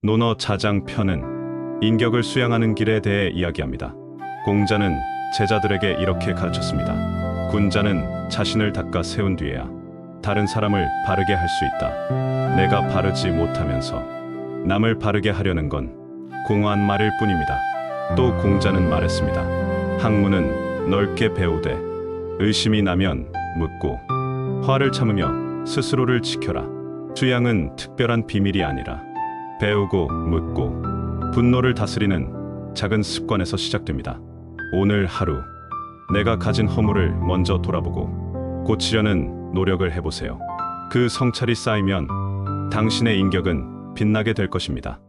논어 자장 편은 인격을 수양하는 길에 대해 이야기합니다. 공자는 제자들에게 이렇게 가르쳤습니다. 군자는 자신을 닦아 세운 뒤에야 다른 사람을 바르게 할 수 있다. 내가 바르지 못하면서 남을 바르게 하려는 건 공허한 말일 뿐입니다. 또 공자는 말했습니다. 학문은 넓게 배우되 의심이 나면 묻고 화를 참으며 스스로를 지켜라. 수양은 특별한 비밀이 아니라 배우고 묻고 분노를 다스리는 작은 습관에서 시작됩니다. 오늘 하루 내가 가진 허물을 먼저 돌아보고 고치려는 노력을 해보세요. 그 성찰이 쌓이면 당신의 인격은 빛나게 될 것입니다.